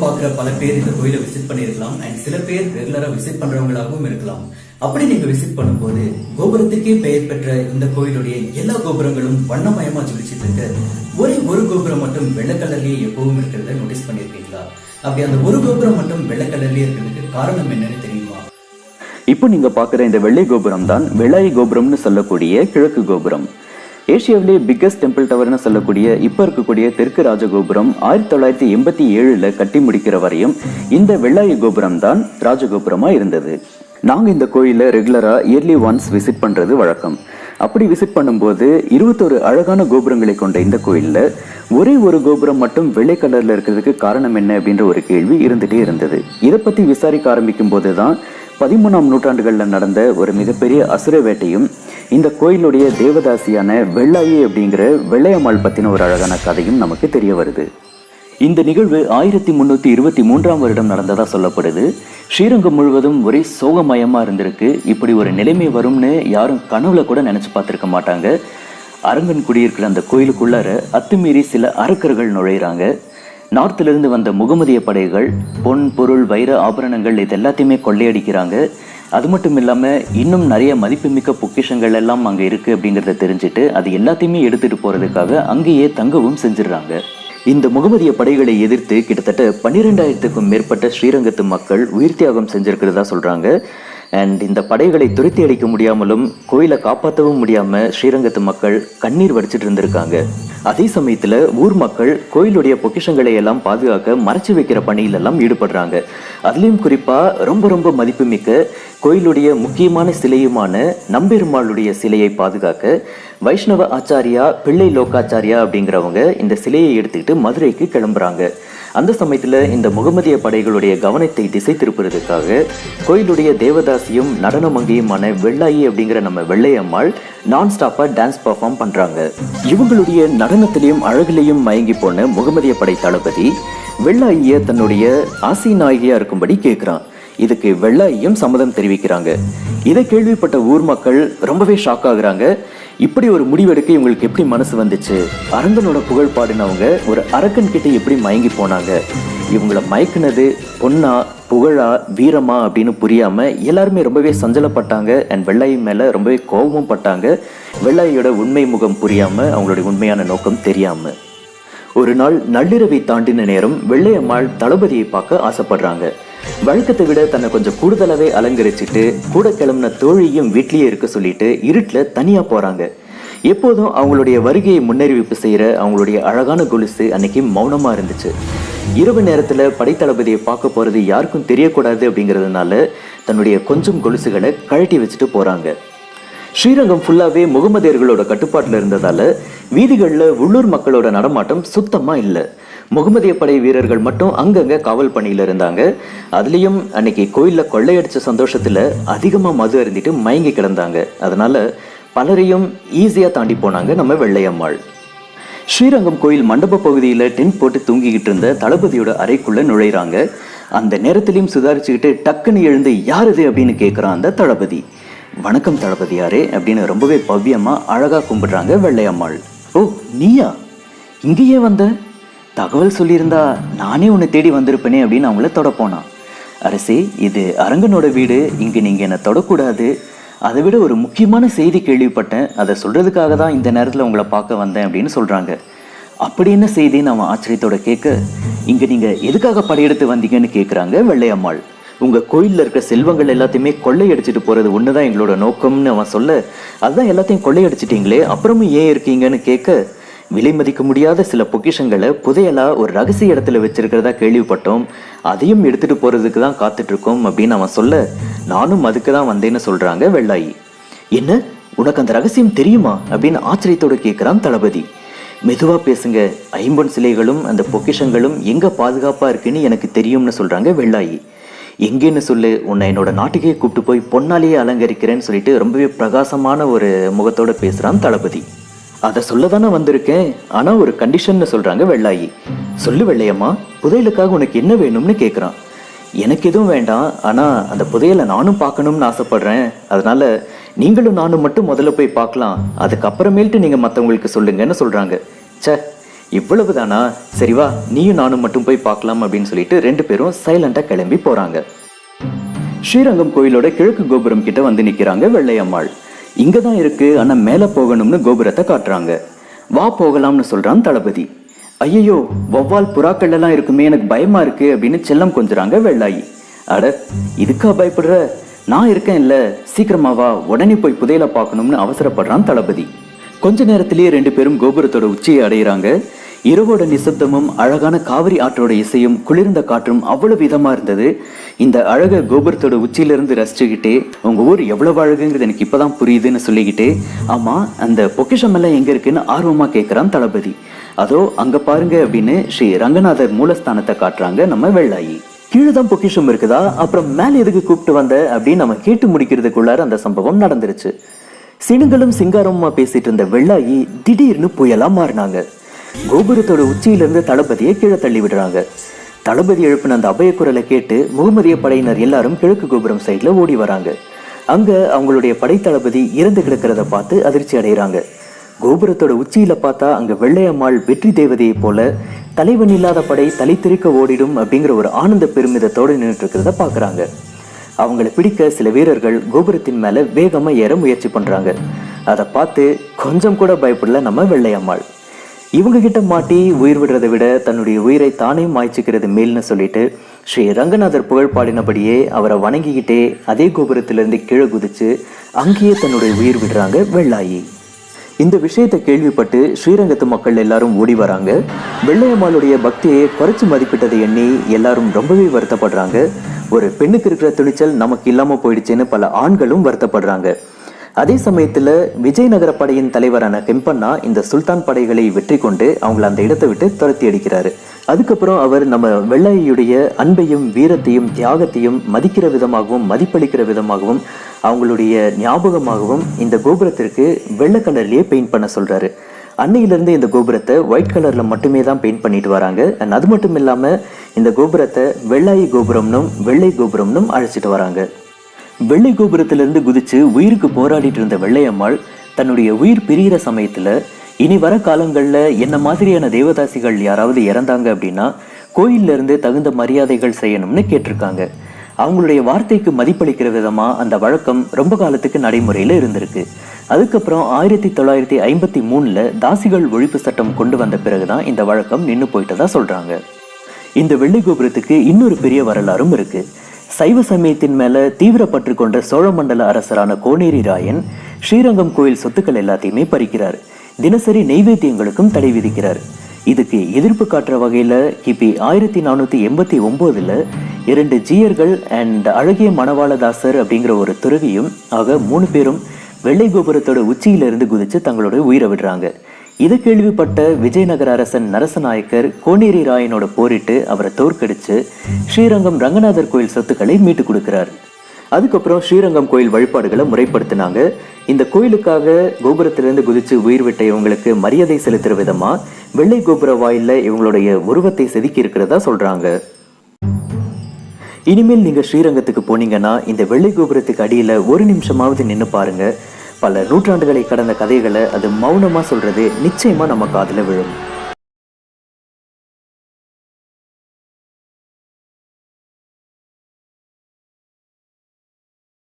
பாக்குற பல பேர் இந்த கோயிலை விசிட் பண்ணிருக்கலாம் அண்ட் சில பேர் ரெகுலரா விசிட் பண்றவங்களாகவும் இருக்கலாம். அப்படி நீங்க விசிட் பண்ணும்போது கோபுரத்துக்கே பெயர் பெற்ற இந்த கோயிலுடைய எல்லா கோபுரங்களும் வண்ணமயமா ஜொலிச்சிட்டு இருக்கு. ஒரே ஒரு கோபுரம் மட்டும் வெள்ளை கலர்லயே எப்பவும் இருக்கிறத நோட்டீஸ் பண்ணிருக்கீங்களா? அப்படி அந்த ஒரு கோபுரம் மட்டும் வெள்ளை கலர்லயே இருக்கிறதுக்கு காரணம் என்னன்னு தெரியுமா? இப்போ நீங்க பாக்குற இந்த வெள்ளை கோபுரம் தான் வெள்ளாயி கோபுரம்னு சொல்லக்கூடிய கிழக்கு கோபுரம். ஏசியாவிலேயே பிக்கஸ்ட் டெம்பிள் டவர்னு சொல்லக்கூடிய இப்ப இருக்கக்கூடிய தெற்கு ராஜகோபுரம் 1987 கட்டி முடிக்கிற வரையும் இந்த வெள்ளாயி கோபுரம் தான் ராஜகோபுரமா இருந்தது. நாங்க இந்த கோயில ரெகுலரா இயர்லி ஒன்ஸ் விசிட் பண்றது வழக்கம். அப்படி விசிட் பண்ணும்போது 21 அழகான கோபுரங்களை கொண்ட இந்த கோயில்ல ஒரே ஒரு கோபுரம் மட்டும் வெள்ளை கலர்ல இருக்கிறதுக்கு காரணம் என்ன அப்படின்ற ஒரு கேள்வி இருந்துட்டே இருந்தது. இதை பத்தி விசாரிக்க ஆரம்பிக்கும் போதுதான் 13ஆம் நூற்றாண்டுகள்ல நடந்த ஒரு மிகப்பெரிய அசுர வேட்டையும் இந்த கோயிலுடைய தேவதாசியான வெள்ளாயி அப்படிங்கிற வெள்ளையம்மாள் பத்தின ஒரு அழகான கதையும் நமக்கு தெரிய வருது. இந்த நிகழ்வு 1323ஆம் வருடம் நடந்ததா சொல்லப்படுது. ஸ்ரீரங்கம் முழுவதும் ஒரே சோகமயமா இருந்திருக்கு. இப்படி ஒரு நிலைமை வரும்னு யாரும் கனவுல கூட நினைச்சு பார்த்திருக்க மாட்டாங்க. அரங்கன் குடியிருக்கிற அந்த கோயிலுக்குள்ளார அத்துமீறி சில அரக்கர்கள் நுழையிறாங்க. நார்த்ல இருந்து வந்த முகமதிய படைகள் பொன் பொருள் வைர ஆபரணங்கள் இது எல்லாத்தையுமே கொள்ளையடிக்கிறாங்க. அது மட்டும் இல்லாம இன்னும் நிறைய மதிப்புமிக்க பொக்கிஷங்கள் எல்லாம் அங்க இருக்கு அப்படிங்கறத தெரிஞ்சுட்டு அது எல்லாத்தையுமே எடுத்துட்டு போறதுக்காக அங்கேயே தங்கவும் செஞ்சிடறாங்க. இந்த முகமதிய படைகளை எதிர்த்து கிட்டத்தட்ட 12,000க்கும் மேற்பட்ட ஸ்ரீரங்கத்து மக்கள் உயிர் தியாகம் செஞ்சிருக்கிறதா சொல்றாங்க. அண்ட் இந்த படைகளை துரத்தி அடிக்க முடியாமலும் கோயிலை காப்பாற்றவும் முடியாம ஸ்ரீரங்கத்து மக்கள் கண்ணீர் வடிச்சிட்டு இருந்திருக்காங்க. அதே சமயத்துல ஊர் மக்கள் கோயிலுடைய பொக்கிஷங்களை எல்லாம் பாதுகாக்க மறைச்சு வைக்கிற பணியில எல்லாம் ஈடுபடுறாங்க. அதுலயும் குறிப்பா ரொம்ப ரொம்ப மதிப்புமிக்க கோயிலுடைய முக்கியமான சிலையுமான நம்பெருமாளுடைய சிலையை பாதுகாக்க வைஷ்ணவ ஆச்சாரியா பிள்ளை லோகாச்சாரியா அப்படிங்கிறவங்க இந்த சிலையை எடுத்துக்கிட்டு மதுரைக்கு கிளம்புறாங்க. அந்த சமயத்துல இந்த முகமதிய படைகளுடைய கவனத்தை திசை திருப்புறதுக்காக கோயிலுடைய தேவதாசியும் நடன மங்கையுமான வெள்ளாயி அப்படிங்கிற நம்ம வெள்ளையம்மாள் நான் ஸ்டாப்பா டான்ஸ் பர்ஃபார்ம் பண்றாங்க. இவங்களுடைய நடனத்திலையும் அழகிலையும் மயங்கி போன முகமதிய படை தளபதி வெள்ளாயிய தன்னுடைய ஆசி நாயகியா இருக்கும்படி கேட்கிறான். இதுக்கு வெள்ளாயியும் சம்மதம் தெரிவிக்கிறாங்க. இதை கேள்விப்பட்ட ஊர் மக்கள் ரொம்பவே ஷாக் ஆகுறாங்க. இப்படி ஒரு முடிவெடுக்க இவங்களுக்கு எப்படி மனசு வந்துச்சு? அரங்கனோட புகழ் பாடினவங்க ஒரு அரக்கன் கிட்ட எப்படி மயங்கி போனாங்க? இவங்கள மயக்குனது பொன்னா புகழா வீரமா அப்படின்னு புரியாம எல்லாருமே ரொம்பவே சஞ்சலப்பட்டாங்க. அண்ட் வெள்ளாயி மேல ரொம்பவே கோபமும் பட்டாங்க. வெள்ளாயியோட உண்மை முகம் புரியாம அவங்களுடைய உண்மையான நோக்கம் தெரியாம ஒரு நாள் நள்ளிரவை தாண்டின நேரம் வெள்ளையம்மாள் தளபதியை பார்க்க ஆசைப்படுறாங்க. வழக்கத்தை விட தன்னை கொஞ்சம் கூடுதலாவே அலங்கரிச்சுட்டு கூட கிளம்புன தோழியும் வீட்லயே இருக்க சொல்லிட்டு இருட்டுல தனியா போறாங்க. எப்போதும் அவங்களுடைய வருகையை முன்னறிவிப்பு செய்யற அவங்களுடைய அழகான கொலுசு அன்னைக்கு மௌனமா இருந்துச்சு. இரவு நேரத்துல படைத்தளபதியை பார்க்க போறது யாருக்கும் தெரியக்கூடாது அப்படிங்கிறதுனால தன்னுடைய கொஞ்சம் கொலுசுகளை கழட்டி வச்சுட்டு போறாங்க. ஸ்ரீரங்கம் ஃபுல்லாவே முகமதியர்களோட கட்டுப்பாட்டுல இருந்ததால வீதிகள்ல உள்ளூர் மக்களோட நடமாட்டம் சுத்தமா இல்லை. முகமதிய படை வீரர்கள் மட்டும் அங்கங்க காவல் பணியில இருந்தாங்க. அதுலயும் அன்னைக்கு கோயில்ல கொள்ளையடிச்ச சந்தோஷத்துல அதிகமா மது அருந்திட்டு மயங்கி கிடந்தாங்க. அதனால பலரையும் ஈஸியா தாண்டி போனாங்க நம்ம வெள்ளையம்மாள். ஸ்ரீரங்கம் கோயில் மண்டப பகுதியில டென்ட் போட்டு தூங்கிக்கிட்டு இருந்த தளபதியோட அறைக்குள்ள நுழைறாங்க. அந்த நேரத்திலையும் சுதாரிச்சுக்கிட்டு டக்குன்னு எழுந்து யார் இது அப்படின்னு கேட்கிறான் அந்த தளபதி. வணக்கம் தளபதியாரே அப்படின்னு ரொம்பவே பவ்யமா அழகா கும்பிடுறாங்க வெள்ளையம்மாள். ஓ நீயா, இங்கேயே வந்த? தகவல் சொல்லியிருந்தா நானே உன்னை தேடி வந்திருப்பேனே அப்படின்னு அவங்கள தொட போனான். அரசே, இது அரங்கனோட வீடு, இங்க நீங்க என்ன தொடக்கூடாது. அதை விட ஒரு முக்கியமான செய்தி கேள்விப்பட்டேன், அதை சொல்றதுக்காக தான் இந்த நேரத்துல உங்களை பார்க்க வந்தேன் அப்படின்னு சொல்றாங்க. அப்படி என்ன செய்தின்னு அவன் ஆச்சரியத்தோட கேட்க, இங்க நீங்க எதுக்காக படையெடுத்து வந்தீங்கன்னு கேட்குறாங்க வெள்ளையம்மாள். உங்க கோயில்ல இருக்க செல்வங்கள் எல்லாத்தையுமே கொள்ளையடிச்சிட்டு போறது ஒண்ணுதான் எங்களோட நோக்கம்னு அவன் சொல்ல, அதுதான் எல்லாத்தையும் கொள்ளையடிச்சிட்டீங்களே அப்புறமும் ஏன் இருக்கீங்கன்னு கேட்க, விலை மதிக்க முடியாத சில பொக்கிஷங்களை புதையலா ஒரு ரகசிய இடத்துல வச்சிருக்கிறதா கேள்விப்பட்டோம், அதையும் எடுத்துட்டு போறதுக்கு தான் காத்துட்டு இருக்கோம் அப்படின்னு அவன் சொல்ல, நானும் அதுக்கு தான் வந்தேன்னு சொல்றாங்க வெள்ளாயி. என்ன, உனக்கு அந்த ரகசியம் தெரியுமா அப்படின்னு ஆச்சரியத்தோட கேட்கிறான் தளபதி. மெதுவா பேசுங்க, ஐம்பொன் சிலைகளும் அந்த பொக்கிஷங்களும் எங்க பாதுகாப்பா இருக்குன்னு எனக்கு தெரியும்னு சொல்றாங்க வெள்ளாயி. எங்கேன்னு சொல்லு, உன்னை என்னோட நாட்டுக்கே கூப்பிட்டு போய் பொன்னாலேயே அலங்கரிக்கிறேன்னு சொல்லிட்டு ரொம்பவே பிரகாசமான ஒரு முகத்தோட பேசுறான் தளபதி. அதை சொல்லதானே வந்திருக்கேன், ஆனா ஒரு கண்டிஷன்னு சொல்றாங்க வெள்ளாயி. சொல்லு வெள்ளையம்மா, புதையலுக்காக உனக்கு என்ன வேணும்னு கேட்குறான். எனக்கு எதுவும் வேண்டாம், ஆனா அந்த புதையலை நானும் பார்க்கணும்னு ஆசைப்படுறேன். அதனால நீங்களும் நானும் மட்டும் முதல்ல போய் பார்க்கலாம், அதுக்கப்புறமேல்ட்டு நீங்க மற்றவங்களுக்கு சொல்லுங்கன்னு சொல்றாங்க. சே, இவ்வளவுதானா, சரி வா நீயும் நானும் மட்டும் போய் பார்க்கலாம் அப்படின்னு சொல்லிட்டு 2 பேரும் சைலண்டா கிளம்பி போறாங்க. ஸ்ரீரங்கம் கோயிலோட கிழக்கு கோபுரம் கிட்ட வந்து நிக்கிறாங்க வெள்ளையம்மாள். இங்கதான் இருக்கு, ஆனா மேல போகணும்னு கோபுரத்தை காட்டுறாங்க. வா போகலாம்னு சொல்றான் தளபதி. ஐயோ, வௌவால் புறாக்கள் எல்லாம் இருக்குமே, எனக்கு பயமா இருக்கு அப்படின்னு செல்லம் கொஞ்சறாங்க வெள்ளாயி. அட இதுக்கா பயப்படுற, நான் இருக்கேன் இல்ல, சீக்கிரமா வா, உடனே போய் புதையல பார்க்கணும்னு அவசரப்படுறான் தளபதி. கொஞ்ச நேரத்திலேயே 2 பேரும் கோபுரத்தோட உச்சியை அடையிறாங்க. இரவோட நிசப்தமும் அழகான காவிரி ஆற்றோட இசையும் குளிர்ந்த காற்றும் அவ்வளவு விதமா இருந்தது. இந்த அழக கோபுரத்தோட உச்சியிலிருந்து ரசிச்சுக்கிட்டே, உங்க ஊர் எவ்வளவு அழகுங்கிறது எனக்கு இப்பதான் புரியுதுன்னு சொல்லிக்கிட்டே, ஆமா அந்த பொக்கிஷம் எல்லாம் எங்க இருக்குன்னு ஆர்வமா கேட்கிறான் தளபதி. அதோ அங்க பாருங்க அப்படின்னு ஸ்ரீ ரங்கநாதர் மூலஸ்தானத்தை காட்டுறாங்க நம்ம வெள்ளாயி. கீழதான் பொக்கிஷம் இருக்குதா, அப்புறம் மேல எதுக்கு கூப்பிட்டு வந்த அப்படின்னு நம்ம கேட்டு முடிக்கிறதுக்குள்ளார அந்த சம்பவம் நடந்துருச்சு. சினுங்களும் சிங்காரமுமா பேசிட்டு இருந்த வெள்ளாயி திடீர்னு புயலா மாறினாங்க. கோபுரத்தோட உச்சியிலிருந்து தளபதியை கீழே தள்ளி விடுறாங்க. தளபதி எழுப்பின அந்த அபய குரலை கேட்டு முகமதிய படையினர் எல்லாரும் கிழக்கு கோபுரம் சைட்ல ஓடி வராங்க. அங்க அவங்களுடைய படை தளபதி இறந்து கிடக்கிறத பார்த்து அதிர்ச்சி அடைகிறாங்க. கோபுரத்தோட உச்சியில பார்த்தா அங்க வெள்ளையம்மாள் வெற்றி தேவதையை போல தலைவன் இல்லாத படை தலைத்திருக்க ஓடிடும் அப்படிங்கிற ஒரு ஆனந்த பெருமிதத்தோடு நின்றுட்டு இருக்கிறத பாக்குறாங்க. அவங்களை பிடிக்க சில வீரர்கள் கோபுரத்தின் மேல வேகமா ஏற முயற்சி பண்றாங்க. அதை பார்த்து கொஞ்சம் கூட பயப்படல நம்ம வெள்ளையம்மாள். இவங்க கிட்ட மாட்டி உயிர் விடுறதை விட தன்னுடைய உயிரை தானே மாய்ச்சிக்கிறது மேல்னு சொல்லிட்டு ஸ்ரீ ரங்கநாதர் புகழ் பாடினபடியே அவரை வணங்கிக்கிட்டே அதே கோபுரத்திலிருந்து கீழே குதிச்சு அங்கேயே தன்னுடைய உயிர் விடுறாங்க வெள்ளாயி. இந்த விஷயத்தை கேள்விப்பட்டு ஸ்ரீரங்கத்து மக்கள் எல்லாரும் ஓடி வராங்க. வெள்ளையம்மாளுடைய பக்தியை குறைச்சு மதிப்பிட்டதை எண்ணி எல்லாரும் ரொம்பவே வருத்தப்படுறாங்க. ஒரு பெண்ணுக்கு இருக்கிற துணிச்சல் நமக்கு இல்லாம போயிடுச்சுன்னு பல ஆண்களும் வருத்தப்படுறாங்க. அதே சமயத்துல விஜயநகர படையின் தலைவரான கெம்பண்ணா இந்த சுல்தான் படைகளை வெற்றி கொண்டு அவங்களை அந்த இடத்தை விட்டு துரத்தி அடிக்கிறாரு. அதுக்கப்புறம் அவர் நம்ம வெள்ளாயியுடைய அன்பையும் வீரத்தையும் தியாகத்தையும் மதிக்கிற விதமாகவும் மதிப்பளிக்கிற விதமாகவும் அவங்களுடைய ஞாபகமாகவும் இந்த கோபுரத்திற்கு வெள்ளை கலர்லயே பெயிண்ட் பண்ண சொல்றாரு. அன்னையிலிருந்து இந்த கோபுரத்தை ஒயிட் கலர்ல மட்டுமே தான் பெயிண்ட் பண்ணிட்டு வராங்க. அண்ட் அது மட்டும் இல்லாம இந்த கோபுரத்தை வெள்ளாயி கோபுரம்னும் வெள்ளை கோபுரம்னும் அழைச்சிட்டு வராங்க. வெள்ளை கோபுரத்திலிருந்து குதிச்சு உயிருக்கு போராடிட்டு இருந்த வெள்ளையம்மாள் தன்னுடைய உயிர் பிரிகிற சமயத்துல இனி வர காலங்கள்ல என்ன மாதிரியான தேவதாசிகள் யாராவது இறந்தாங்க அப்படின்னா கோயில்ல இருந்து தகுந்த மரியாதைகள் செய்யணும்னு கேட்டிருக்காங்க. அவங்களுடைய வார்த்தைக்கு மதிப்பளிக்கிற விதமா அந்த வழக்கம் ரொம்ப காலத்துக்கு நடைமுறையில இருந்திருக்கு. அதுக்கப்புறம் 1953 தாசிகள் ஒழிப்பு சட்டம் கொண்டு வந்த பிறகுதான் இந்த வழக்கம் நின்று போயிட்டதா சொல்றாங்க. இந்த வெள்ளை கோபுரத்துக்கு இன்னொரு பெரிய வரலாறும் இருக்கு. சைவ சமயத்தின் மேல தீவிர பற்று கொண்ட சோழமண்டல அரசரான கோனேரி ராயன் ஸ்ரீரங்கம் கோயில் சொத்துக்கள் எல்லாத்தையுமே பறிக்கிறார். தினசரி நெய்வேத்தியங்களுக்கும் தடை விதிக்கிறார். இதுக்கு எதிர்ப்பு காட்டுற வகையில கிபி 1489 2 ஜீயர்கள் அண்ட் அழகிய மணவாளதாசர் அப்படிங்கிற ஒரு துறவியும் ஆக 3 பேரும் வெள்ளை கோபுரத்தோட உச்சியிலிருந்து குதிச்சு தங்களோட உயிரை விடுறாங்க. இதை கேள்விப்பட்ட விஜயநகர அரசன் நரசநாயக்கர் கோனேரி ராயனோட போரிட்டு அவரை தோற்கடிச்சு ஸ்ரீரங்கம் ரங்கநாதர் கோயில் சொத்துக்களை மீட்டு கொடுக்கிறார். அதுக்கப்புறம் ஸ்ரீரங்கம் கோயில் வழிபாடுகளை முறைப்படுத்தினாங்க. இந்த கோயிலுக்காக கோபுரத்திலிருந்து குதிச்சு உயிர் விட்ட இவங்களுக்கு மரியாதை செலுத்துற விதமா வெள்ளை கோபுர வாயில இவங்களுடைய உருவத்தை செதுக்கி இருக்கிறதா சொல்றாங்க. இனிமேல் நீங்க ஸ்ரீரங்கத்துக்கு போனீங்கன்னா இந்த வெள்ளை கோபுரத்துக்கு அடியில ஒரு நிமிஷமாவது நின்று பாருங்க. பல நூற்றாண்டுகளை கடந்த கதைகளை அது மௌனமா சொல்றது நிச்சயமா நம்ம காதுல விழும்.